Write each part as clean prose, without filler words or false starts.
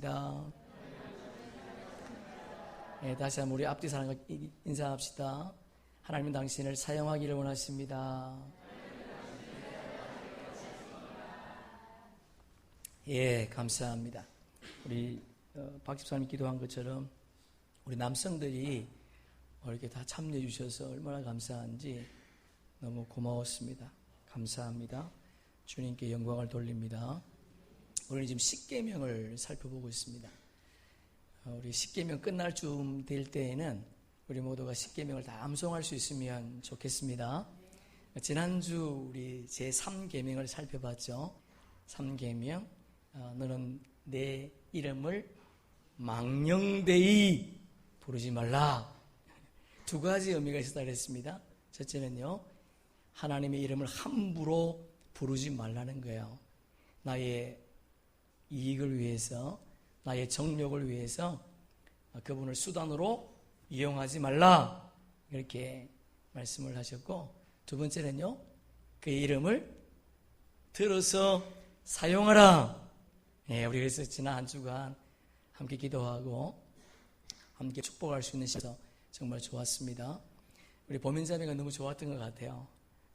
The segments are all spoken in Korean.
하겠습니다. 네, 다시 한번 우리 앞뒤 사람과 인사합시다. 하나님은 당신을 사용하기를 원하십니다. 예, 감사합니다. 우리 박 집사님 기도한 것처럼 우리 남성들이 이렇게 다 참여해 주셔서 얼마나 감사한지 너무 고마웠습니다. 감사합니다. 주님께 영광을 돌립니다. 우리는 지금 십계명을 살펴보고 있습니다. 우리 십계명 끝날 쯤 될 때에는 우리 모두가 십계명을 다 암송할 수 있으면 좋겠습니다. 지난주 우리 제3계명을 살펴봤죠. 3계명, 너는 내 이름을 망령되이 부르지 말라. 두 가지 의미가 있었다 그랬습니다. 첫째는요, 하나님의 이름을 함부로 부르지 말라는 거예요. 나의 이익을 위해서, 나의 정욕을 위해서 그분을 수단으로 이용하지 말라, 이렇게 말씀을 하셨고, 두 번째는요, 그의 이름을 들어서 사용하라. 예, 우리 그래서 지난 한 주간 함께 기도하고 함께 축복할 수 있는 시간 정말 좋았습니다. 우리 보민자매가 너무 좋았던 것 같아요.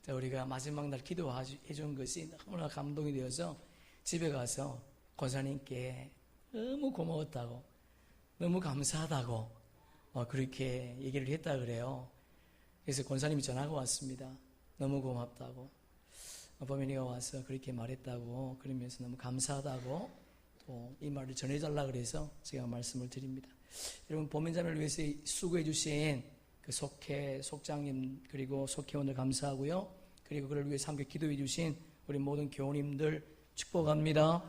우리가 마지막 날 기도해 준 것이 너무나 감동이 되어서 집에 가서 권사님께 너무 고마웠다고, 너무 감사하다고 그렇게 얘기를 했다 그래요. 그래서 권사님이 전화가 왔습니다. 너무 고맙다고, 보민이가 와서 그렇게 말했다고, 그러면서 너무 감사하다고 또 이 말을 전해달라 그래서 제가 말씀을 드립니다. 여러분, 보민자매를 위해서 수고해 주신 그 속장님 그리고 속회원들 감사하고요. 그리고 그를 위해서 함께 기도해 주신 우리 모든 교우님들 축복합니다.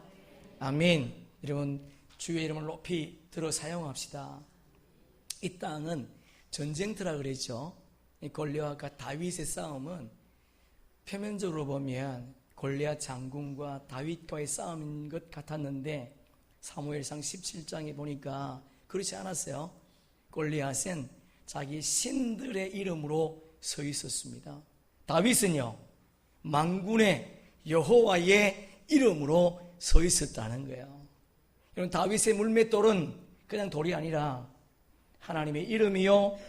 아멘. 여러분, 주의 이름을 높이 들어 사용합시다. 이 땅은 전쟁터라 그랬죠. 이 골리앗과 다윗의 싸움은 표면적으로 보면 골리앗 장군과 다윗과의 싸움인 것 같았는데 사무엘상 17장에 보니까 그렇지 않았어요. 골리앗은 자기 신들의 이름으로 서 있었습니다. 다윗은요, 만군의 여호와의 이름으로 서 있었다는 거예요. 여러분, 다윗의 물맷돌은 그냥 돌이 아니라 하나님의 이름이요,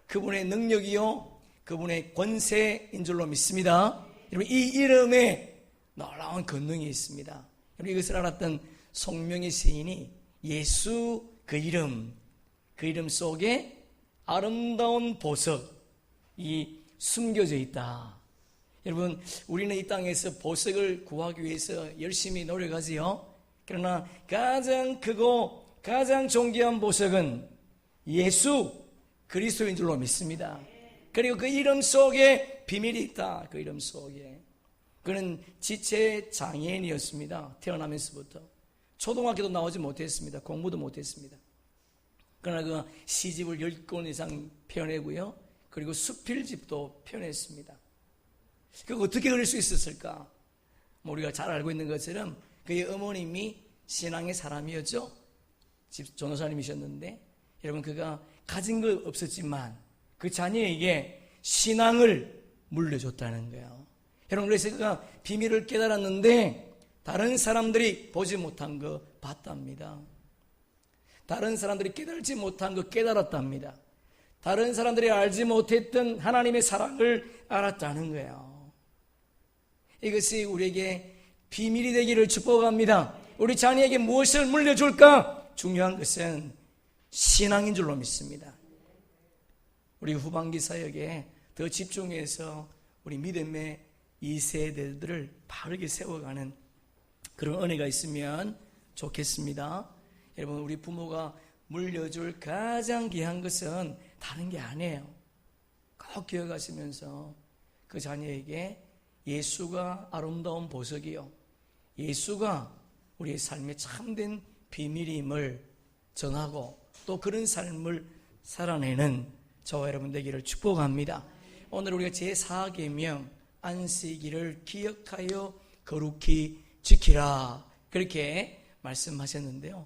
그분의 능력이요, 그분의 권세인 줄로 믿습니다. 여러분, 이 이름에 놀라운 권능이 있습니다. 여러분, 이것을 알았던 송명의 시인이 예수 그 이름 속에 아름다운 보석이 숨겨져 있다. 여러분, 우리는 이 땅에서 보석을 구하기 위해서 열심히 노력하지요. 그러나 가장 크고 가장 존귀한 보석은 예수 그리스도인 줄로 믿습니다. 그리고 그 이름 속에 비밀이 있다. 그 이름 속에. 그는 지체 장애인이었습니다. 태어나면서부터. 초등학교도 나오지 못했습니다. 공부도 못했습니다. 그러나 그 시집을 10권 이상 펴내고요. 그리고 수필집도 펴냈습니다. 그거 어떻게 그럴 수 있었을까? 우리가 잘 알고 있는 것처럼 그의 어머님이 신앙의 사람이었죠. 집 전도사님이셨는데, 여러분, 그가 가진 거 없었지만 그 자녀에게 신앙을 물려줬다는 거예요. 여러분, 그래서 그가 비밀을 깨달았는데 다른 사람들이 보지 못한 거 봤답니다. 다른 사람들이 깨달지 못한 거 깨달았답니다. 다른 사람들이 알지 못했던 하나님의 사랑을 알았다는 거예요. 이것이 우리에게 비밀이 되기를 축복합니다. 우리 자녀에게 무엇을 물려줄까? 중요한 것은 신앙인 줄로 믿습니다. 우리 후반기 사역에 더 집중해서 우리 믿음의 2세대들을 바르게 세워가는 그런 은혜가 있으면 좋겠습니다. 여러분, 우리 부모가 물려줄 가장 귀한 것은 다른 게 아니에요. 꼭 기억하시면서 그 자녀에게 예수가 아름다운 보석이요, 예수가 우리의 삶의 참된 비밀임을 전하고 또 그런 삶을 살아내는 저와 여러분 되기를 축복합니다. 오늘 우리가 제4계명 안식일을 기억하여 거룩히 지키라, 그렇게 말씀하셨는데요.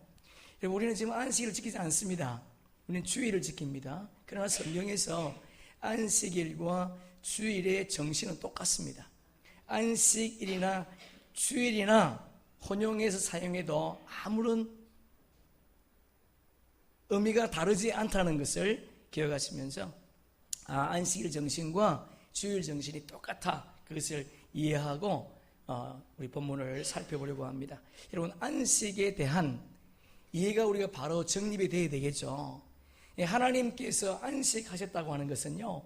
여러분, 우리는 지금 안식일을 지키지 않습니다. 우리는 주일을 지킵니다. 그러나 성경에서 안식일과 주일의 정신은 똑같습니다. 안식일이나 주일이나 혼용해서 사용해도 아무런 의미가 다르지 않다는 것을 기억하시면서 안식일 정신과 주일 정신이 똑같아, 그것을 이해하고 우리 본문을 살펴보려고 합니다. 여러분, 안식에 대한 이해가 우리가 바로 정립이 되어야 되겠죠. 하나님께서 안식하셨다고 하는 것은요,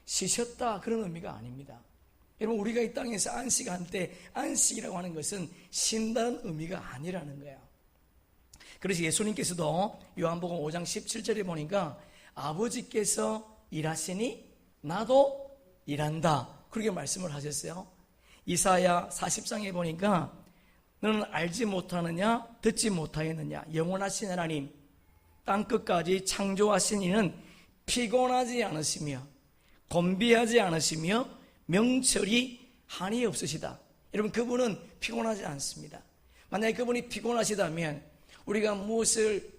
쉬셨다 그런 의미가 아닙니다. 여러분, 우리가 이 땅에서 안식할 때 안식이라고 하는 것은 쉰다는 의미가 아니라는 거예요. 그래서 예수님께서도 요한복음 5장 17절에 보니까 아버지께서 일하시니 나도 일한다, 그렇게 말씀을 하셨어요. 이사야 40장에 보니까 너는 알지 못하느냐, 듣지 못하였느냐, 영원하신 하나님 땅끝까지 창조하신 이는 피곤하지 않으시며 곤비하지 않으시며 명철이 한이 없으시다. 여러분, 그분은 피곤하지 않습니다. 만약에 그분이 피곤하시다면 우리가 무엇을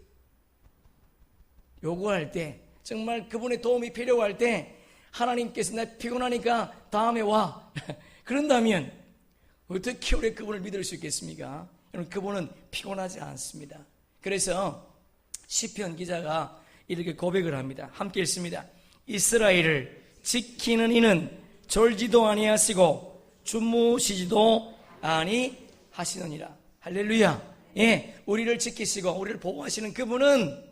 요구할 때, 정말 그분의 도움이 필요할 때 하나님께서 나 피곤하니까 다음에 와 그런다면 어떻게 우리 그분을 믿을 수 있겠습니까? 여러분, 그분은 피곤하지 않습니다. 그래서 시편 기자가 이렇게 고백을 합니다. 함께 읽습니다. 이스라엘을 지키는 이는 졸지도 아니하시고 주무시지도 아니하시느니라. 할렐루야. 예, 우리를 지키시고 우리를 보호하시는 그분은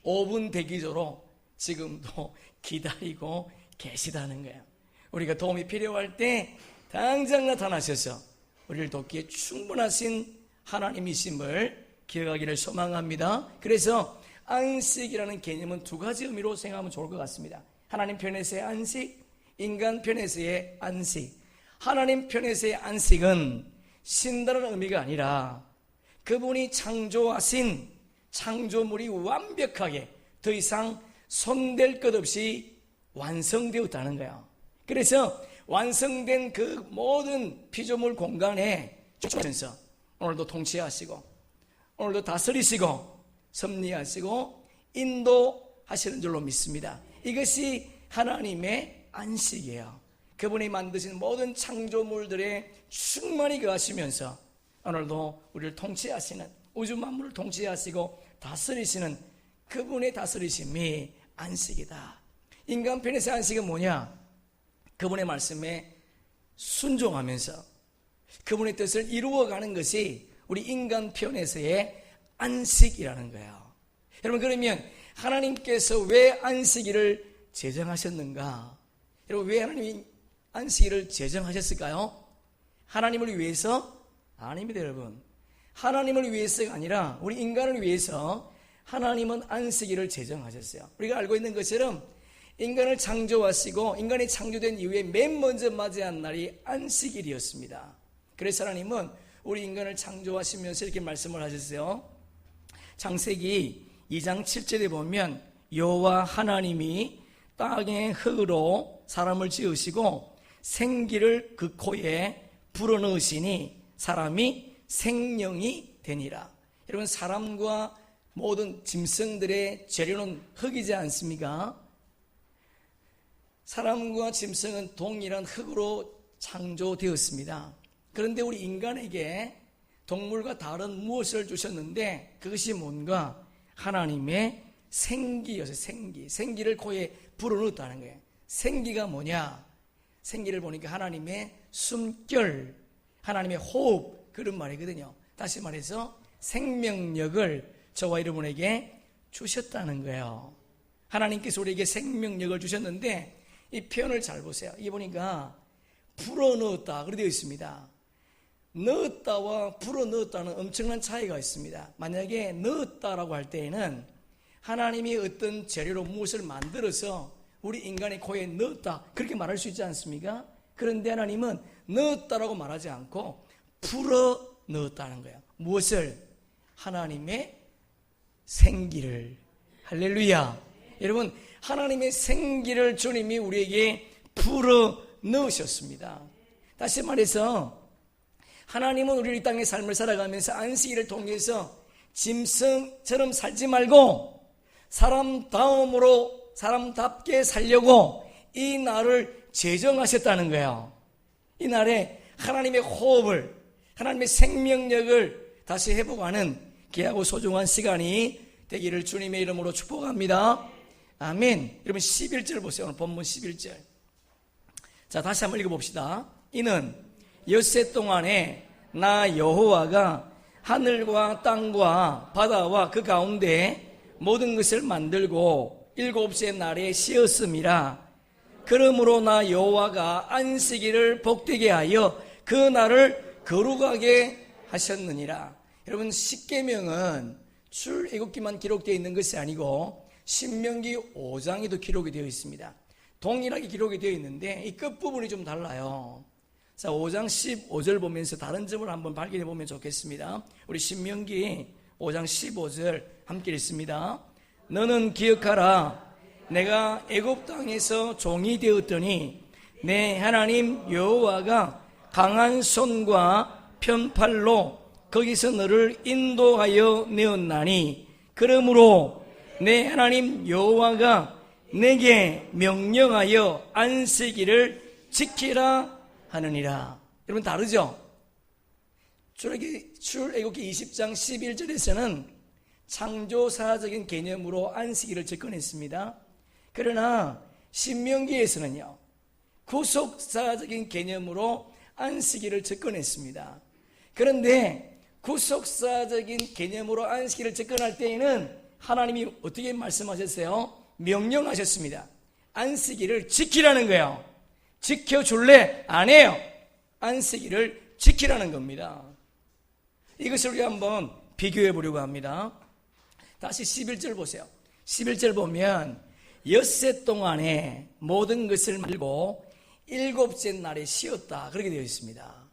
5분 대기조로 지금도 기다리고 계시다는 거예요. 우리가 도움이 필요할 때 당장 나타나셔서 우리를 돕기에 충분하신 하나님이심을 기억하기를 소망합니다. 그래서 안식이라는 개념은 두 가지 의미로 생각하면 좋을 것 같습니다. 하나님 편에서의 안식, 인간 편에서의 안식. 하나님 편에서의 안식은 쉰다는 의미가 아니라 그분이 창조하신 창조물이 완벽하게 더 이상 손댈 것 없이 완성되었다는 거예요. 그래서 완성된 그 모든 피조물 공간에 주면서 오늘도 통치하시고 오늘도 다스리시고 섭리하시고 인도하시는 줄로 믿습니다. 이것이 하나님의 안식이에요. 그분이 만드신 모든 창조물들에 충만히 거하시면서 오늘도 우리를 통치하시는, 우주 만물을 통치하시고 다스리시는 그분의 다스리심이 안식이다. 인간 편에서의 안식은 뭐냐? 그분의 말씀에 순종하면서 그분의 뜻을 이루어가는 것이 우리 인간 편에서의 안식이라는 거예요. 여러분, 그러면 하나님께서 왜 안식일을 제정하셨는가? 여러분, 왜 하나님이 안식일을 제정하셨을까요? 하나님을 위해서? 아닙니다, 여러분. 하나님을 위해서가 아니라 우리 인간을 위해서 하나님은 안식일을 제정하셨어요. 우리가 알고 있는 것처럼 인간을 창조하시고 인간이 창조된 이후에 맨 먼저 맞이한 날이 안식일이었습니다. 그래서 하나님은 우리 인간을 창조하시면서 이렇게 말씀을 하셨어요. 창세기 2장 7절에 보면 여호와 하나님이 땅의 흙으로 사람을 지으시고 생기를 그 코에 불어넣으시니 사람이 생명이 되니라. 여러분, 사람과 모든 짐승들의 재료는 흙이지 않습니까? 사람과 짐승은 동일한 흙으로 창조되었습니다. 그런데 우리 인간에게 동물과 다른 무엇을 주셨는데 그것이 뭔가? 하나님의 생기였어요. 생기를 코에 불어넣었다는 거예요. 생기가 뭐냐? 생기를 보니까 하나님의 숨결, 하나님의 호흡, 그런 말이거든요. 다시 말해서 생명력을 저와 여러분에게 주셨다는 거예요. 하나님께서 우리에게 생명력을 주셨는데 이 표현을 잘 보세요. 이게 보니까 불어넣었다 그렇게 되어 있습니다. 넣었다와 불어넣었다는 엄청난 차이가 있습니다. 만약에 넣었다라고 할 때에는 하나님이 어떤 재료로 무엇을 만들어서 우리 인간의 코에 넣었다 그렇게 말할 수 있지 않습니까? 그런데 하나님은 넣었다라고 말하지 않고 불어넣었다는 거예요. 무엇을? 하나님의 생기를. 할렐루야. 여러분, 하나님의 생기를 주님이 우리에게 불어넣으셨습니다. 다시 말해서 하나님은 우리 이 땅의 삶을 살아가면서 안식일을 통해서 짐승처럼 살지 말고 사람답게 살려고 이 날을 제정하셨다는 거예요. 이 날에 하나님의 호흡을, 하나님의 생명력을 다시 회복하는 귀하고 소중한 시간이 되기를 주님의 이름으로 축복합니다. 아멘. 여러분 11절 보세요. 오늘 본문 11절. 자, 다시 한번 읽어봅시다. 이는 엿새 동안에 나 여호와가 하늘과 땅과 바다와 그 가운데 모든 것을 만들고 일곱째 날에 쉬었음이라. 그러므로 나 여호와가 안식일을 복되게 하여 그 날을 거룩하게 하셨느니라. 여러분 십계명은 출애굽기만 기록되어 있는 것이 아니고 신명기 5장에도 기록이 되어 있습니다. 동일하게 기록이 되어 있는데 이 끝부분이 좀 달라요. 자, 5장 15절 보면서 다른 점을 한번 발견해 보면 좋겠습니다. 우리 신명기 5장 15절 함께 읽습니다. 너는 기억하라. 내가 애굽 땅에서 종이 되었더니 내 하나님 여호와가 강한 손과 편팔로 거기서 너를 인도하여 내었나니 그러므로 내 하나님 여호와가 내게 명령하여 안식일을 지키라 하느니라. 여러분 다르죠? 출애굽기 20장 11절에서는 창조사적인 개념으로 안식일을 접근했습니다. 그러나 신명기에서는요, 구속사적인 개념으로 안식일을 접근했습니다. 그런데 구속사적인 개념으로 안식일을 접근할 때에는 하나님이 어떻게 말씀하셨어요? 명령하셨습니다. 안식일을 지키라는 거예요. 지켜줄래? 안 해요. 안식일을 지키라는 겁니다. 이것을 우리 한번 비교해 보려고 합니다. 다시 11절 보세요. 11절 보면 엿새 동안에 모든 것을 말고 일곱째 날에 쉬었다, 그렇게 되어 있습니다.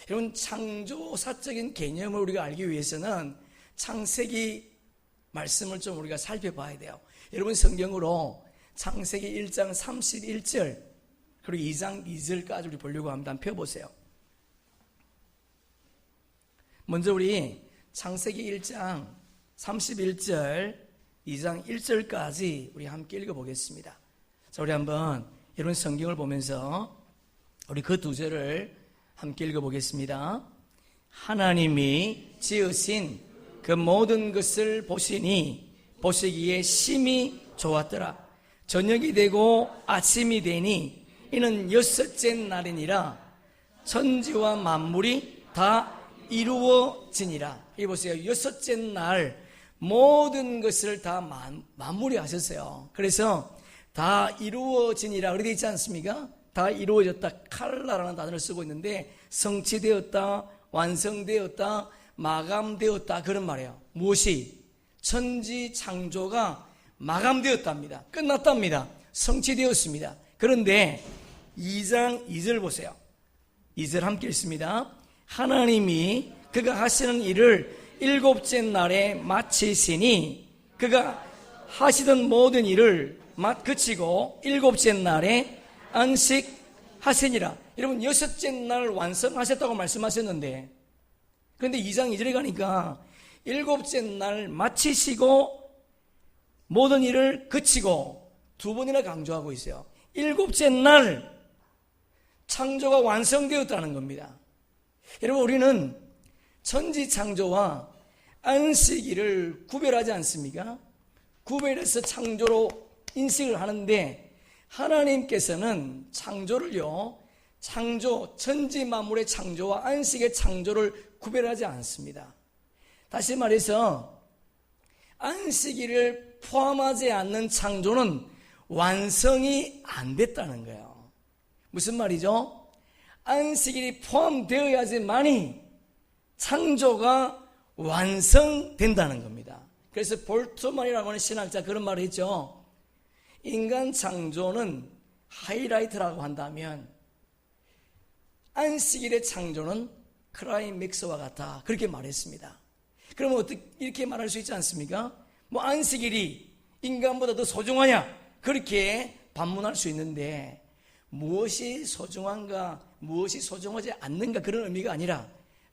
여러분 창조사적인 개념을 우리가 알기 위해서는 창세기 말씀을 좀 우리가 살펴봐야 돼요. 여러분 성경으로 창세기 1장 31절 그리고 2장 2절까지 우리 보려고 합니다. 한번 펴보세요. 먼저 우리 창세기 1장 31절 2장 1절까지 우리 함께 읽어보겠습니다. 자, 우리 한번 이런 성경을 보면서 우리 그 두 절을 함께 읽어보겠습니다. 하나님이 지으신 그 모든 것을 보시니 보시기에 심히 좋았더라. 저녁이 되고 아침이 되니 이는 여섯째 날이니라. 천지와 만물이 다 이루어지니라. 여기 보세요. 여섯째 날 모든 것을 다 마무리하셨어요. 그래서 다 이루어지니라 그렇게 있지 않습니까? 다 이루어졌다. 칼라라는 단어를 쓰고 있는데 성취되었다, 완성되었다, 마감되었다 그런 말이에요. 무엇이? 천지 창조가 마감되었답니다. 끝났답니다. 성취되었습니다. 그런데 2장 2절 보세요. 2절 함께 읽습니다. 하나님이 그가 하시는 일을 일곱째 날에 마치시니 그가 하시던 모든 일을 그치고 일곱째 날에 안식하시니라. 여러분 여섯째 날 완성하셨다고 말씀하셨는데 그런데 2장 2절에 가니까 일곱째 날 마치시고 모든 일을 그치고 두 번이나 강조하고 있어요. 일곱째 날 창조가 완성되었다는 겁니다. 여러분 우리는 천지 창조와 안식일을 구별하지 않습니까? 구별해서 창조로 인식을 하는데 하나님께서는 창조를요, 천지 만물의 창조와 안식의 창조를 구별하지 않습니다. 다시 말해서 안식일을 포함하지 않는 창조는 완성이 안 됐다는 거예요. 무슨 말이죠? 안식일이 포함되어야지만이 창조가 완성된다는 겁니다. 그래서 볼트만이라고 하는 신학자 그런 말을 했죠. 인간 창조는 하이라이트라고 한다면 안식일의 창조는 클라이맥스와 같다, 그렇게 말했습니다. 그러면 어떻게 이렇게 말할 수 있지 않습니까? 뭐 안식일이 인간보다 더 소중하냐, 그렇게 반문할 수 있는데 무엇이 소중한가, 무엇이 소중하지 않는가 그런 의미가 아니라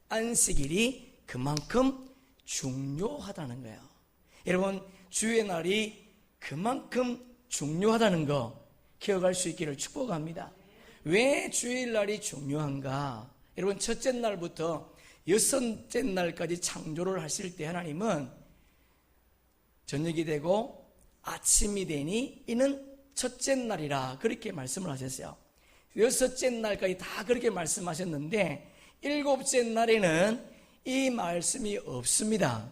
안식일이 그만큼 중요하다는 거예요. 여러분 주의 날이 그만큼 중요하다는 거 기억할 수 있기를 축복합니다. 왜 주일날이 중요한가? 여러분 첫째 날부터 여섯째 날까지 창조를 하실 때 하나님은 저녁이 되고 아침이 되니 이는 첫째 날이라 그렇게 말씀을 하셨어요. 여섯째 날까지 다 그렇게 말씀하셨는데 일곱째 날에는 이 말씀이 없습니다.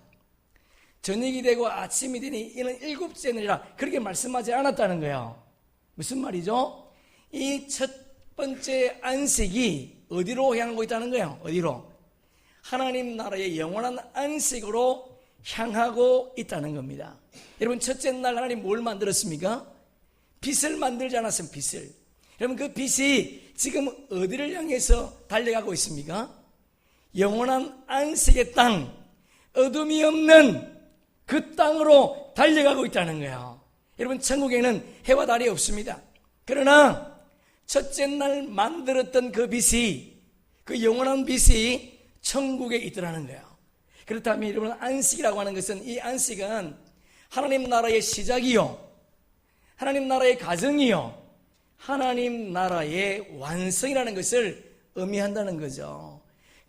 저녁이 되고 아침이 되니 이는 일곱째 날이라 그렇게 말씀하지 않았다는 거예요. 무슨 말이죠? 이 첫 번째 안식이 어디로 향하고 있다는 거예요? 어디로? 하나님 나라의 영원한 안식으로 향하고 있다는 겁니다. 여러분, 첫째 날 하나님 뭘 만들었습니까? 빛을 만들지 않았으면 빛을. 여러분, 그 빛이 지금 어디를 향해서 달려가고 있습니까? 영원한 안식의 땅, 어둠이 없는 그 땅으로 달려가고 있다는 거예요. 여러분, 천국에는 해와 달이 없습니다. 그러나 첫째 날 만들었던 그 빛이, 그 영원한 빛이 천국에 있더라는 거예요. 그렇다면 여러분, 안식이라고 하는 것은, 이 안식은 하나님 나라의 시작이요, 하나님 나라의 가정이요, 하나님 나라의 완성이라는 것을 의미한다는 거죠.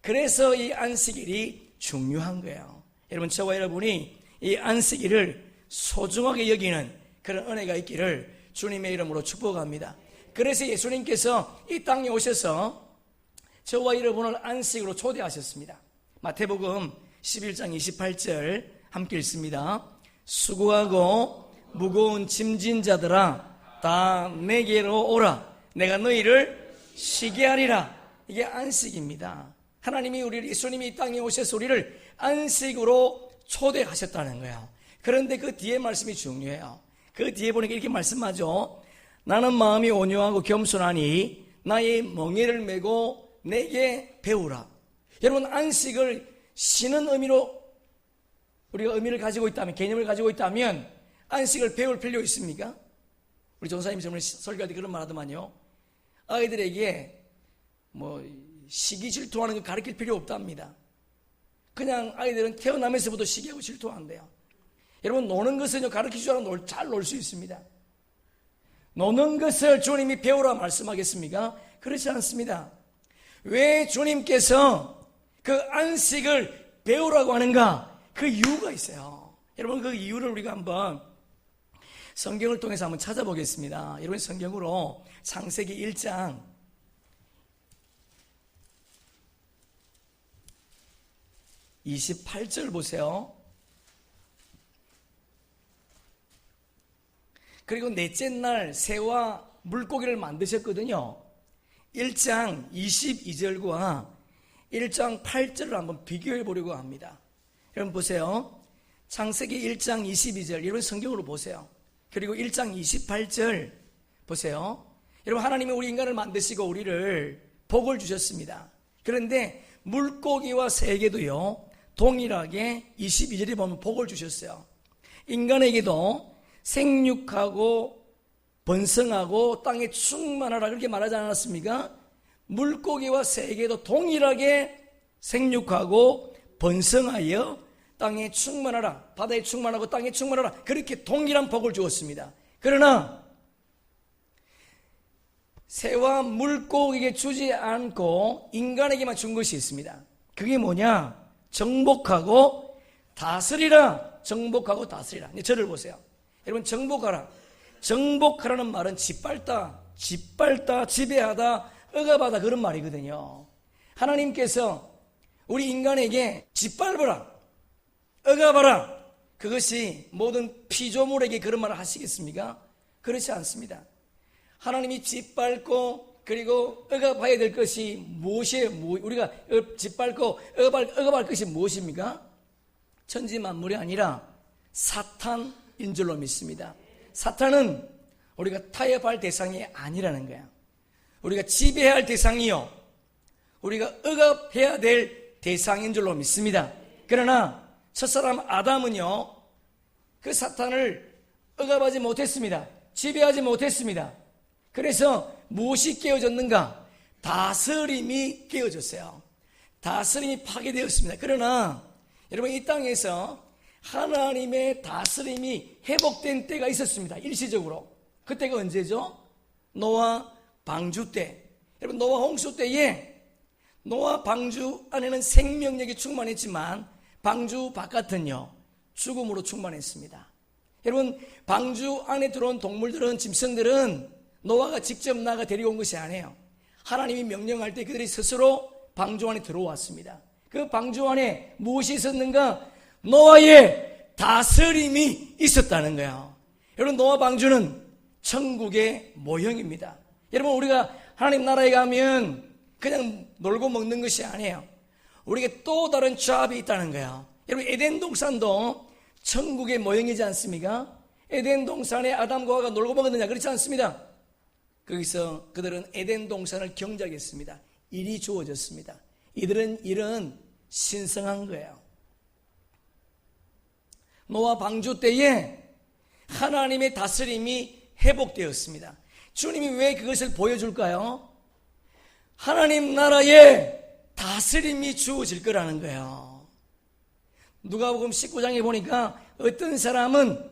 그래서 이 안식일이 중요한 거예요. 여러분, 저와 여러분이 이 안식일을 소중하게 여기는 그런 은혜가 있기를 주님의 이름으로 축복합니다. 그래서 예수님께서 이 땅에 오셔서 저와 여러분을 안식으로 초대하셨습니다. 마태복음 11장 28절 함께 읽습니다. 수고하고 무거운 짐진 자들아 다 내게로 오라. 내가 너희를 쉬게 하리라. 이게 안식입니다. 하나님이 예수님이 이 땅에 오셔서 우리를 안식으로 초대하셨다는 거예요. 그런데 그 뒤에 말씀이 중요해요. 그 뒤에 보니까 이렇게 말씀하죠. 나는 마음이 온유하고 겸손하니 나의 멍에를 메고 내게 배우라. 여러분, 안식을 쉬는 의미로 우리가 의미를 가지고 있다면, 개념을 가지고 있다면 안식을 배울 필요 있습니까? 우리 전사님이 정말 설교할 때 그런 말 하더만요. 아이들에게 시기 질투하는 거 가르칠 필요 없답니다. 그냥 아이들은 태어나면서부터 시기하고 질투한대요. 여러분, 노는 것은요, 가르치지 않아도 잘 놀 수 있습니다. 노는 것을 주님이 배우라 말씀하겠습니까? 그렇지 않습니다. 왜 주님께서 그 안식을 배우라고 하는가? 그 이유가 있어요. 여러분, 그 이유를 우리가 한번 성경을 통해서 한번 찾아보겠습니다. 여러분, 성경으로 창세기 1장 28절 보세요. 그리고 넷째 날 새와 물고기를 만드셨거든요. 1장 22절과 1장 8절을 한번 비교해 보려고 합니다. 여러분 보세요. 창세기 1장 22절, 여러분 성경으로 보세요. 그리고 1장 28절 보세요. 여러분, 하나님이 우리 인간을 만드시고 우리를 복을 주셨습니다. 그런데 물고기와 새에게도요, 동일하게 22절에 보면 복을 주셨어요. 인간에게도 생육하고 번성하고 땅에 충만하라 그렇게 말하지 않았습니까? 물고기와 새에게도 동일하게 생육하고 번성하여 땅에 충만하라, 바다에 충만하고 땅에 충만하라, 그렇게 동일한 복을 주었습니다. 그러나 새와 물고기에게 주지 않고 인간에게만 준 것이 있습니다. 그게 뭐냐? 정복하고 다스리라. 정복하고 다스리라. 저를 보세요. 여러분, 정복하라. 정복하라는 말은 짓밟다, 지배하다, 억압하다, 그런 말이거든요. 하나님께서 우리 인간에게 짓밟아라, 억압하라, 그것이 모든 피조물에게 그런 말을 하시겠습니까? 그렇지 않습니다. 하나님이 짓밟고 그리고 억압해야 될 것이 무엇이에요? 우리가 짓밟고 억압할 것이 무엇입니까? 천지 만물이 아니라 사탄인 줄로 믿습니다. 사탄은 우리가 타협할 대상이 아니라는 거야. 우리가 지배해야 할 대상이요, 우리가 억압해야 될 대상인 줄로 믿습니다. 그러나 첫사람 아담은요, 그 사탄을 억압하지 못했습니다. 지배하지 못했습니다. 그래서 무엇이 깨어졌는가? 다스림이 깨어졌어요. 다스림이 파괴되었습니다. 그러나 여러분, 이 땅에서 하나님의 다스림이 회복된 때가 있었습니다. 일시적으로. 그때가 언제죠? 노아 방주 때. 여러분, 노아 홍수 때에 노아 방주 안에는 생명력이 충만했지만 방주 바깥은요, 죽음으로 충만했습니다. 여러분, 방주 안에 들어온 동물들은, 짐승들은 노아가 직접 나가 데리고 온 것이 아니에요. 하나님이 명령할 때 그들이 스스로 방주 안에 들어왔습니다. 그 방주 안에 무엇이 있었는가? 노아의 다스림이 있었다는 거예요. 여러분, 노아 방주는 천국의 모형입니다. 여러분, 우리가 하나님 나라에 가면 그냥 놀고 먹는 것이 아니에요. 우리에게 또 다른 잡이 있다는 거예요. 여러분, 에덴 동산도 천국의 모형이지 않습니까? 에덴 동산에 아담과 하와가 놀고 먹었느냐? 그렇지 않습니다. 거기서 그들은 에덴 동산을 경작했습니다. 일이 주어졌습니다. 이들은 일은 신성한 거예요. 노아 방주 때에 하나님의 다스림이 회복되었습니다. 주님이 왜 그것을 보여줄까요? 하나님 나라에 다스림이 주어질 거라는 거예요. 누가복음 19장에 보니까 어떤 사람은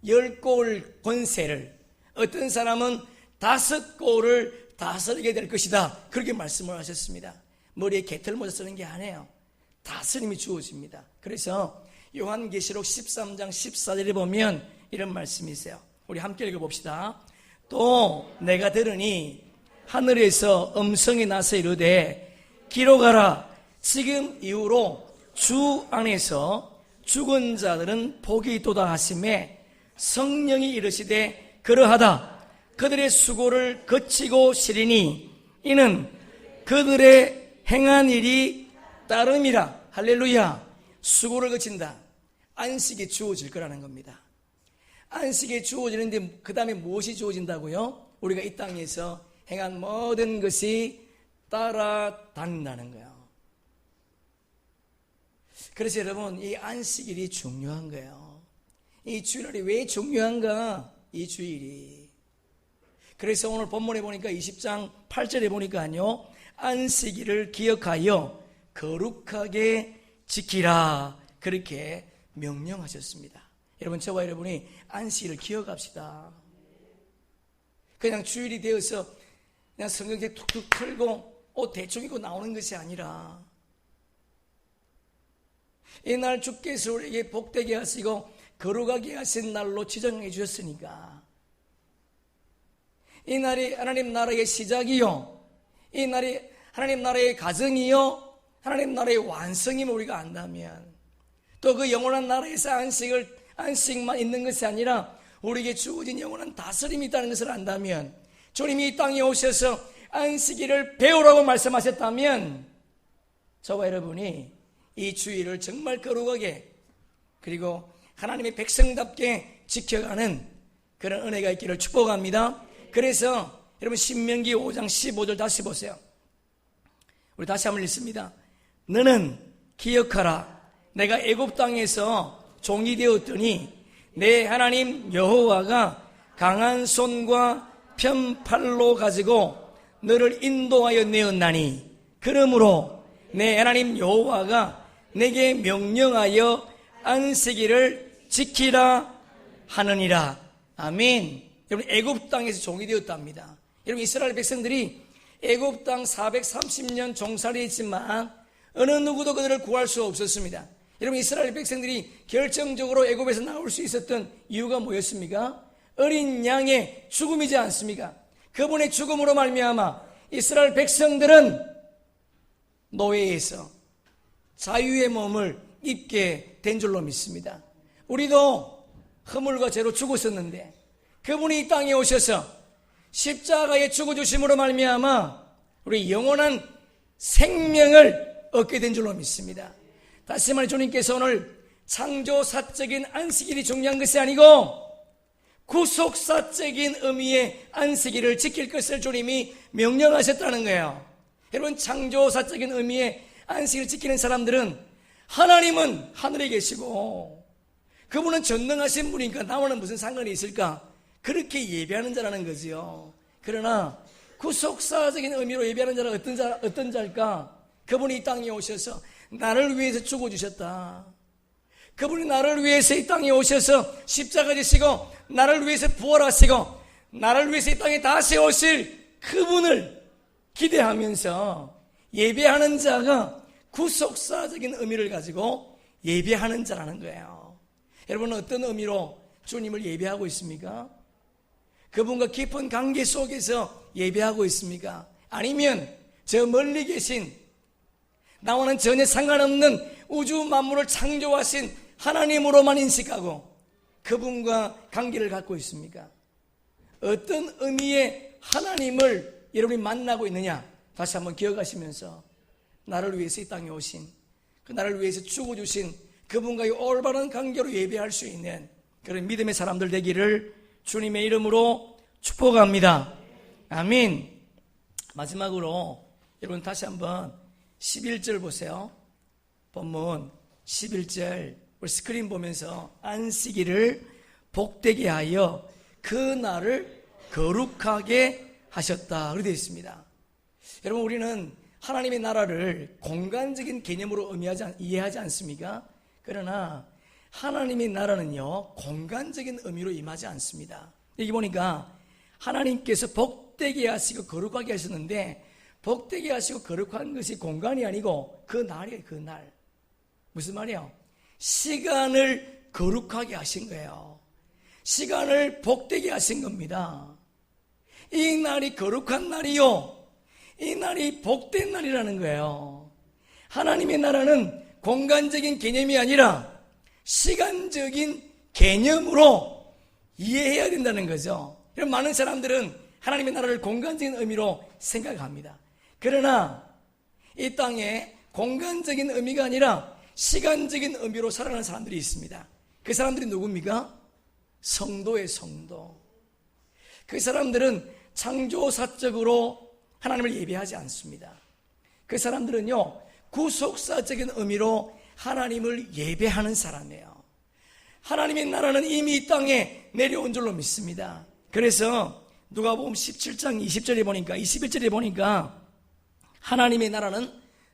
10골 권세를, 어떤 사람은 5골을 다스리게 될 것이다, 그렇게 말씀을 하셨습니다. 머리에 개털모자 쓰는 게 아니에요. 다스림이 주어집니다. 그래서 요한계시록 13장 14절에 보면 이런 말씀이 있어요. 우리 함께 읽어봅시다. 또 내가 들으니 하늘에서 음성이 나서 이르되 기록하라. 지금 이후로 주 안에서 죽은 자들은 복이 있도다 하심에 성령이 이르시되 그러하다. 그들의 수고를 거치고 시리니 이는 그들의 행한 일이 따름이라. 할렐루야. 수고를 거친다. 안식이 주어질 거라는 겁니다. 안식이 주어지는데 그 다음에 무엇이 주어진다고요? 우리가 이 땅에서 행한 모든 것이 따라다닌다는 거예요. 그래서 여러분, 이 안식일이 중요한 거예요. 이 주일이 왜 중요한가? 이 주일이. 그래서 오늘 본문에 보니까 20장 8절에 보니까요, 안식일을 기억하여 거룩하게 지키라, 그렇게 명령하셨습니다. 여러분, 저와 여러분이 안식일을 기억합시다. 그냥 주일이 되어서 그냥 성경책 툭툭 털고 옷 대충 입고 나오는 것이 아니라, 이날 주께서 우리에게 복되게 하시고 거룩하게 하신 날로 지정해 주셨으니까, 이 날이 하나님 나라의 시작이요, 이 날이 하나님 나라의 가정이요, 하나님 나라의 완성임을 우리가 안다면, 또 그 영원한 나라에서 안식만 있는 것이 아니라 우리에게 주어진 영원한 다스림이 있다는 것을 안다면, 주님이 이 땅에 오셔서 안식일을 배우라고 말씀하셨다면, 저와 여러분이 이 주일을 정말 거룩하게, 그리고 하나님의 백성답게 지켜가는 그런 은혜가 있기를 축복합니다. 그래서 여러분, 신명기 5장 15절 다시 보세요. 우리 다시 한번 읽습니다. 너는 기억하라. 내가 애굽 땅에서 종이 되었더니 내 하나님 여호와가 강한 손과 편팔로 가지고 너를 인도하여 내었나니, 그러므로 내 하나님 여호와가 내게 명령하여 안식일을 지키라 하느니라. 아멘. 여러분, 애굽 땅에서 종이 되었답니다. 여러분, 이스라엘 백성들이 애굽 땅 430년 종살이했지만 어느 누구도 그들을 구할 수 없었습니다. 여러분, 이스라엘 백성들이 결정적으로 애굽에서 나올 수 있었던 이유가 뭐였습니까? 어린 양의 죽음이지 않습니까? 그분의 죽음으로 말미암아 이스라엘 백성들은 노예에서 자유의 몸을 입게 된 줄로 믿습니다. 우리도 허물과 죄로 죽었었는데 그분이 이 땅에 오셔서 십자가에 죽어주심으로 말미암아 우리 영원한 생명을 얻게 된 줄로 믿습니다. 다시 말해, 주님께서 오늘 창조사적인 안식일이 중요한 것이 아니고 구속사적인 의미의 안식일을 지킬 것을 주님이 명령하셨다는 거예요. 여러분, 창조사적인 의미의 안식일을 지키는 사람들은 하나님은 하늘에 계시고 그분은 전능하신 분이니까 나와는 무슨 상관이 있을까? 그렇게 예배하는 자라는 거지요. 그러나 구속사적인 의미로 예배하는 자가 어떤 자일까? 그분이 이 땅에 오셔서 나를 위해서 죽어주셨다. 그분이 나를 위해서 이 땅에 오셔서 십자가 지시고 나를 위해서 부활하시고 나를 위해서 이 땅에 다시 오실 그분을 기대하면서 예배하는 자가 구속사적인 의미를 가지고 예배하는 자라는 거예요. 여러분은 어떤 의미로 주님을 예배하고 있습니까? 그분과 깊은 관계 속에서 예배하고 있습니까? 아니면 저 멀리 계신 나와는 전혀 상관없는 우주 만물을 창조하신 하나님으로만 인식하고 그분과 관계를 갖고 있습니까? 어떤 의미의 하나님을 여러분이 만나고 있느냐? 다시 한번 기억하시면서 나를 위해서 이 땅에 오신, 그 나를 위해서 죽어주신 그분과의 올바른 관계로 예배할 수 있는 그런 믿음의 사람들 되기를 주님의 이름으로 축복합니다. 아멘. 마지막으로 여러분 다시 한번 11절 보세요. 본문 11절 우리 스크린 보면서 안식일을 복되게 하여 그 날을 거룩하게 하셨다 그렇게 되어 있습니다. 여러분 우리는 하나님의 나라를 공간적인 개념으로 이해하지 않습니까? 그러나 하나님의 나라는요 공간적인 의미로 임하지 않습니다. 여기 보니까 하나님께서 복되게 하시고 거룩하게 하셨는데 복되게 하시고 거룩한 것이 공간이 아니고 그 날이에요. 그 날. 무슨 말이에요? 시간을 거룩하게 하신 거예요. 시간을 복되게 하신 겁니다. 이 날이 거룩한 날이요 이 날이 복된 날이라는 거예요. 하나님의 나라는 공간적인 개념이 아니라 시간적인 개념으로 이해해야 된다는 거죠. 여러분 많은 사람들은 하나님의 나라를 공간적인 의미로 생각합니다. 그러나 이 땅에 공간적인 의미가 아니라 시간적인 의미로 살아가는 사람들이 있습니다. 그 사람들이 누굽니까? 성도의 성도. 그 사람들은 창조사적으로 하나님을 예배하지 않습니다. 그 사람들은요 구속사적인 의미로 하나님을 예배하는 사람이에요. 하나님의 나라는 이미 이 땅에 내려온 줄로 믿습니다. 그래서 누가복음 17장 20절에 보니까 21절에 보니까 하나님의 나라는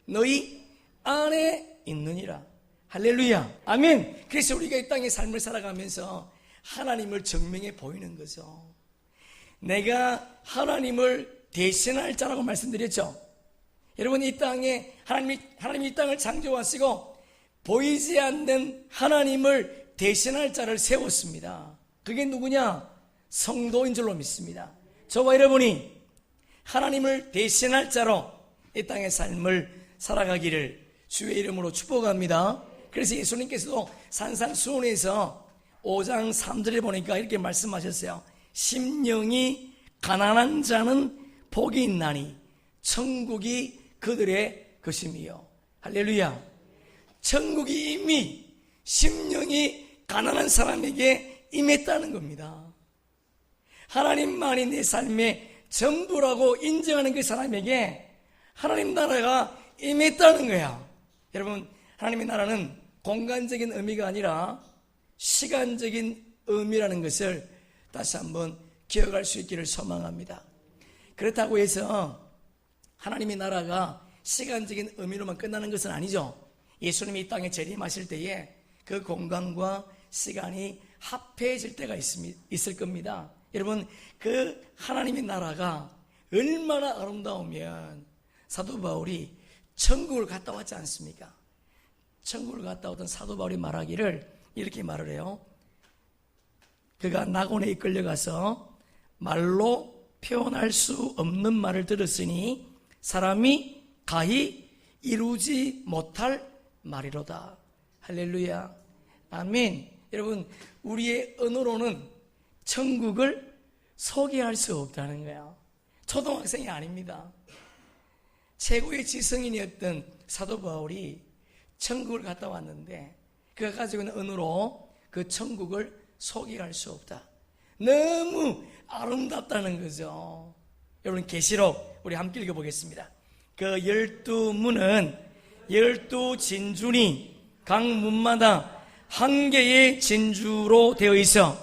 너희 안에 있느니라. 할렐루야. 아멘. 그래서 우리가 이 땅의 삶을 살아가면서 하나님을 증명해 보이는 거죠. 내가 하나님을 대신할 자라고 말씀드렸죠. 여러분 이 땅에 하나님이 이 땅을 창조하시고 보이지 않는 하나님을 대신할 자를 세웠습니다. 그게 누구냐? 성도인 줄로 믿습니다. 저와 여러분이 하나님을 대신할 자로 이 땅의 삶을 살아가기를 주의 이름으로 축복합니다. 그래서 예수님께서도 산상수훈에서 5장 3절에 보니까 이렇게 말씀하셨어요. 심령이 가난한 자는 복이 있나니 천국이 그들의 것임이요. 할렐루야. 천국이 이미 심령이 가난한 사람에게 임했다는 겁니다. 하나님만이 내 삶의 전부라고 인정하는 그 사람에게 하나님 나라가 임했다는 거야. 여러분 하나님의 나라는 공간적인 의미가 아니라 시간적인 의미라는 것을 다시 한번 기억할 수 있기를 소망합니다. 그렇다고 해서 하나님의 나라가 시간적인 의미로만 끝나는 것은 아니죠. 예수님이 이 땅에 재림하실 때에 그 공간과 시간이 합해질 때가 있을 겁니다. 여러분 그 하나님의 나라가 얼마나 아름다우면 사도 바울이 천국을 갔다 왔지 않습니까? 천국을 갔다 오던 사도 바울이 말하기를 이렇게 말을 해요. 그가 낙원에 이끌려가서 말로 표현할 수 없는 말을 들었으니 사람이 가히 이루지 못할 말이로다. 할렐루야. 아멘. 여러분 우리의 언어로는 천국을 소개할 수 없다는 거예요. 초등학생이 아닙니다. 최고의 지성인이었던 사도 바울이 천국을 갔다 왔는데 그가 가지고 있는 언어로 그 천국을 소개할 수 없다. 너무 아름답다는 거죠. 여러분 계시록 우리 함께 읽어보겠습니다. 그 12문은 12진주니 각 문마다 한 개의 진주로 되어 있어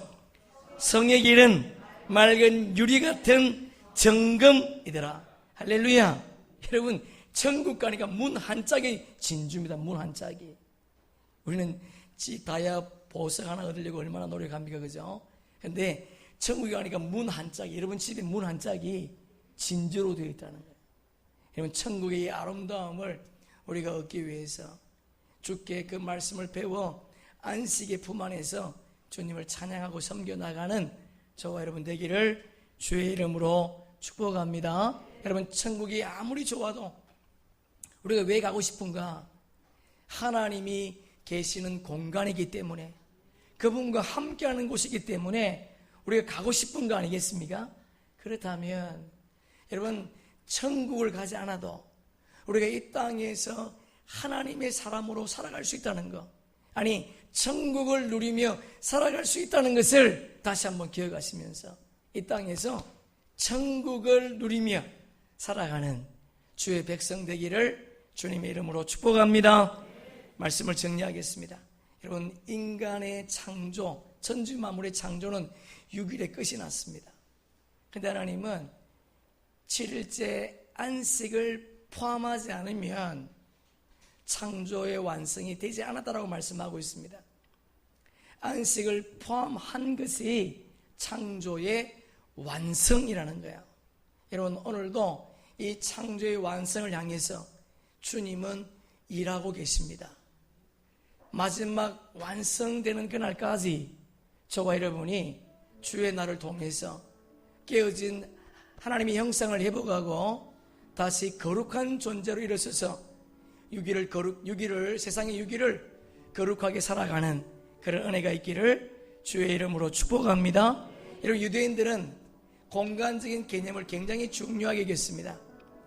성의 길은 맑은 유리 같은 정금이더라. 할렐루야. 여러분 천국 가니까 문 한 짝이 진주입니다. 문 한 짝이. 우리는 다이아 보석 하나 얻으려고 얼마나 노력합니까? 그죠? 근데 천국에 가니까 문 한 짝이, 여러분 집에 문 한 짝이 진주로 되어 있다는 거예요. 여러분 천국의 이 아름다움을 우리가 얻기 위해서 주께 그 말씀을 배워 안식의 품 안에서 주님을 찬양하고 섬겨나가는 저와 여러분 되기를 주의 이름으로 축복합니다. 여러분, 천국이 아무리 좋아도 우리가 왜 가고 싶은가? 하나님이 계시는 공간이기 때문에, 그분과 함께하는 곳이기 때문에 우리가 가고 싶은 거 아니겠습니까? 그렇다면 여러분, 천국을 가지 않아도 우리가 이 땅에서 하나님의 사람으로 살아갈 수 있다는 것, 아니 천국을 누리며 살아갈 수 있다는 것을 다시 한번 기억하시면서 이 땅에서 천국을 누리며 살아가는 주의 백성 되기를 주님의 이름으로 축복합니다. 말씀을 정리하겠습니다. 여러분, 인간의 창조, 천지 만물의 창조는 6일에 끝이 났습니다. 그런데 하나님은 7일째 안식을 포함하지 않으면 창조의 완성이 되지 않았다라고 말씀하고 있습니다. 안식을 포함한 것이 창조의 완성이라는 거예요. 여러분, 오늘도 이 창조의 완성을 향해서 주님은 일하고 계십니다. 마지막 완성되는 그날까지 저와 여러분이 주의 날을 통해서 깨어진 하나님의 형상을 회복하고 다시 거룩한 존재로 일어서서 6일을 세상의 6일을 거룩하게 살아가는 그런 은혜가 있기를 주의 이름으로 축복합니다. 여러분, 유대인들은 공간적인 개념을 굉장히 중요하게 여겼습니다.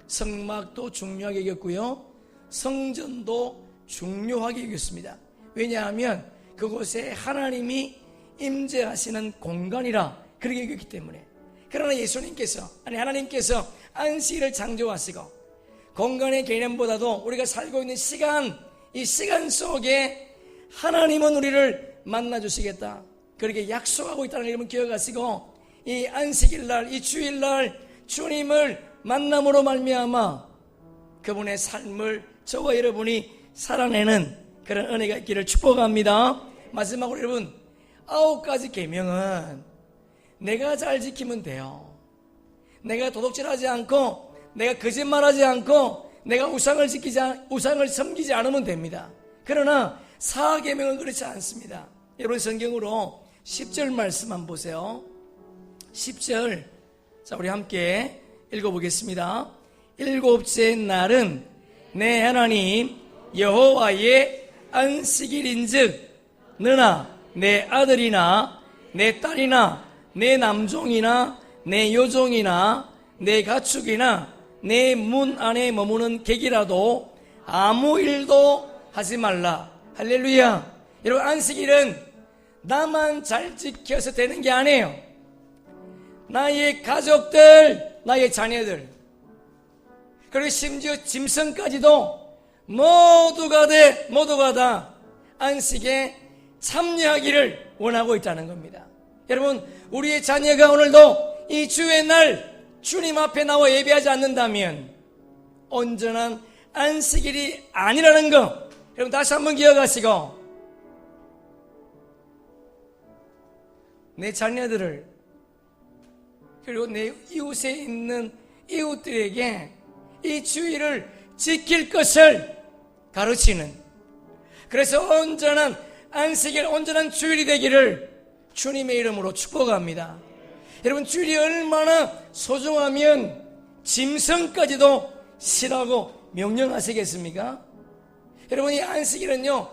성막도 중요하게 여겼고요, 성전도 중요하게 여겼습니다. 왜냐하면 그곳에 하나님이 임재하시는 공간이라 그렇게 여겼기 때문에. 그러나 예수님께서, 아니 하나님께서 안식일을 창조하시고 공간의 개념보다도 우리가 살고 있는 시간, 이 시간 속에 하나님은 우리를 만나주시겠다, 그렇게 약속하고 있다는 여러분 기억하시고, 이 안식일날, 이 주일날 주님을 만남으로 말미암아 그분의 삶을 저와 여러분이 살아내는 그런 은혜가 있기를 축복합니다. 마지막으로 여러분, 9가지 계명은 내가 잘 지키면 돼요. 내가 도둑질하지 않고, 내가 거짓말하지 않고, 내가 우상을 섬기지 않으면 됩니다. 그러나 4계명은 그렇지 않습니다. 여러분, 성경으로 10절 말씀 한번 보세요. 10절, 자, 우리 함께 읽어보겠습니다. 일곱째 날은 내 하나님 여호와의 안식일인즉 너나 내 아들이나 내 딸이나 내 남종이나 내 여종이나 내 가축이나 내 문 안에 머무는 객이라도 아무 일도 하지 말라. 할렐루야. 여러분, 안식일은 나만 잘 지켜서 되는 게 아니에요. 나의 가족들, 나의 자녀들, 그리고 심지어 짐승까지도 모두가 다 안식에 참여하기를 원하고 있다는 겁니다. 여러분, 우리의 자녀가 오늘도 이 주의 날 주님 앞에 나와 예배하지 않는다면 온전한 안식일이 아니라는 거, 여러분 다시 한번 기억하시고, 내 자녀들을, 그리고 내 이웃에 있는 이웃들에게 이 주일을 지킬 것을 가르치는, 그래서 온전한 안식일, 온전한 주일이 되기를 주님의 이름으로 축복합니다. 여러분, 주일이 얼마나 소중하면 짐승까지도 싫어하고 명령하시겠습니까? 여러분, 이 안식일은요,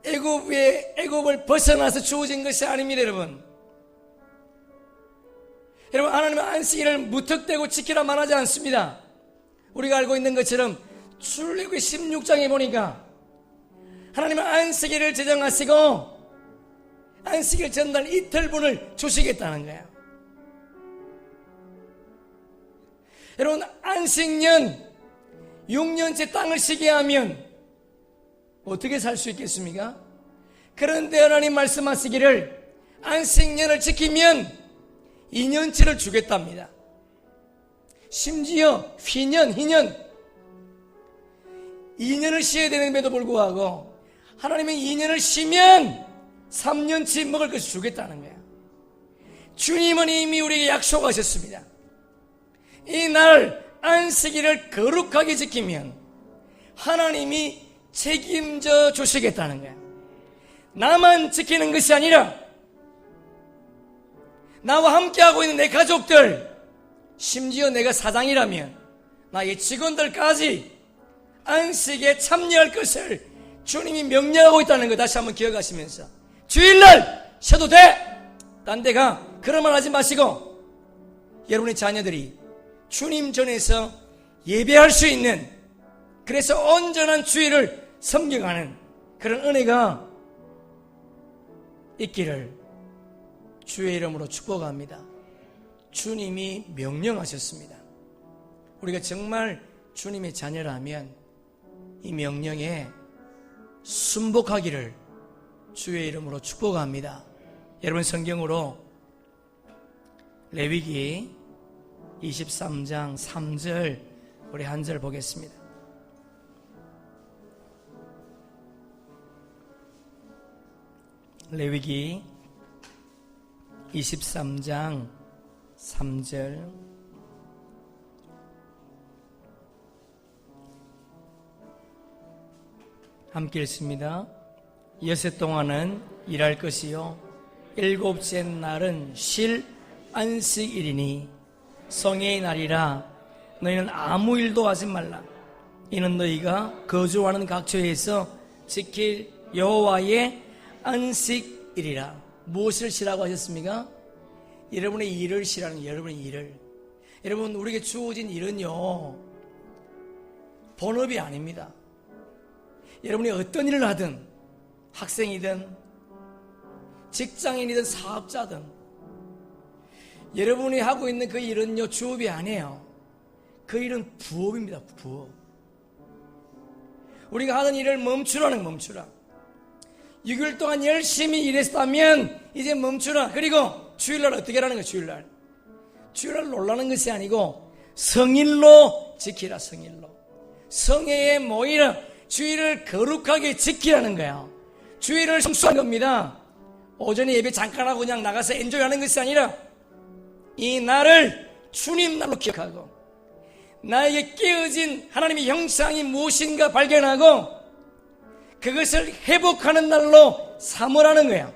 애굽을 벗어나서 주어진 것이 아닙니다. 여러분, 하나님은 안식일을 무턱대고 지키라 말하지 않습니다. 우리가 알고 있는 것처럼 출애굽기 16장에 보니까 하나님은 안식일을 제정하시고 안식일 전날 이틀분을 주시겠다는 거예요. 여러분, 안식년 6년째 땅을 쉬게 하면 어떻게 살 수 있겠습니까? 그런데 하나님 말씀하시기를 안식년을 지키면 2년치를 주겠답니다. 심지어 희년 2년을 쉬어야 되는데도 불구하고 하나님은 2년을 쉬면 3년치 먹을 것을 주겠다는 거예요. 주님은 이미 우리에게 약속하셨습니다. 이 날 안식일을 거룩하게 지키면 하나님이 책임져 주시겠다는 거예요. 나만 지키는 것이 아니라 나와 함께하고 있는 내 가족들, 심지어 내가 사장이라면 나의 직원들까지 안식에 참여할 것을 주님이 명령하고 있다는 거 다시 한번 기억하시면서 주일날 쉬어도 돼! 딴 데 가! 그런 말 하지 마시고 여러분의 자녀들이 주님 전에서 예배할 수 있는, 그래서 온전한 주일을 섬겨가는 그런 은혜가 있기를 주의 이름으로 축복합니다. 주님이 명령하셨습니다. 우리가 정말 주님의 자녀라면 이 명령에 순복하기를 주의 이름으로 축복합니다. 여러분 성경으로 레위기 23장 3절 우리 한 절 보겠습니다. 레위기 23장 3절 함께 읽습니다. 여섯 동안은 일할 것이요 일곱째 날은 쉴 안식일이니 성회의 날이라 너희는 아무 일도 하지 말라. 이는 너희가 거주하는 각처에서 지킬 여호와의 안식일이라. 무엇을 쉬라고 하셨습니까? 여러분의 일을 쉬라는 거예요. 여러분의 일을. 여러분, 우리에게 주어진 일은요 본업이 아닙니다. 여러분이 어떤 일을 하든, 학생이든 직장인이든 사업자든 여러분이 하고 있는 그 일은요 주업이 아니에요. 그 일은 부업입니다. 부업. 우리가 하는 일을 멈추라는, 멈추라. 6일 동안 열심히 일했다면 이제 멈추라. 그리고 주일날 어떻게 하라는 거예요? 주일날 놀라는 것이 아니고 성일로 지키라. 성일로. 성회에 모이라. 주일을 거룩하게 지키라는 거야. 주일을 성수하는 겁니다. 오전에 예배 잠깐 하고 그냥 나가서 엔조이하는 것이 아니라 이 날을 주님 날로 기억하고 나에게 깨어진 하나님의 형상이 무엇인가 발견하고 그것을 회복하는 날로 삼으라는 거야.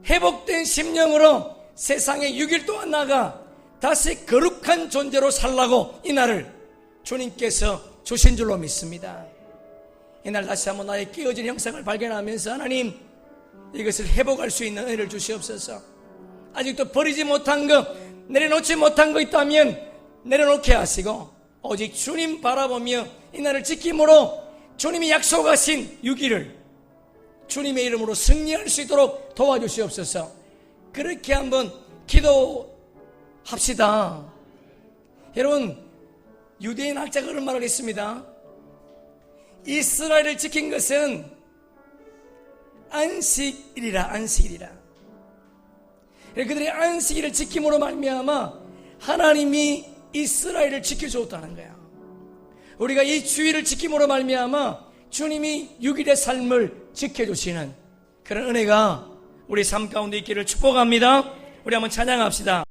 회복된 심령으로 세상에 6일 동안 나가 다시 거룩한 존재로 살라고 이 날을 주님께서 주신 줄로 믿습니다. 이날 다시 한번 나의 깨어진 형상을 발견하면서 하나님 이것을 회복할 수 있는 은혜를 주시옵소서. 아직도 버리지 못한 것, 내려놓지 못한 것 있다면 내려놓게 하시고 오직 주님 바라보며 이 날을 지킴으로 주님이 약속하신 6일을 주님의 이름으로 승리할 수 있도록 도와주시옵소서. 그렇게 한번 기도합시다. 여러분, 유대인 학자가 그런 말을 했습니다. 이스라엘을 지킨 것은 안식일이라. 안식일이라. 그들의 안식일을 지킴으로 말미암아 하나님이 이스라엘을 지켜주었다는 거야. 우리가 이 주일을 지킴으로 말미암아 주님이 6일의 삶을 지켜주시는 그런 은혜가 우리 삶 가운데 있기를 축복합니다. 우리 한번 찬양합시다.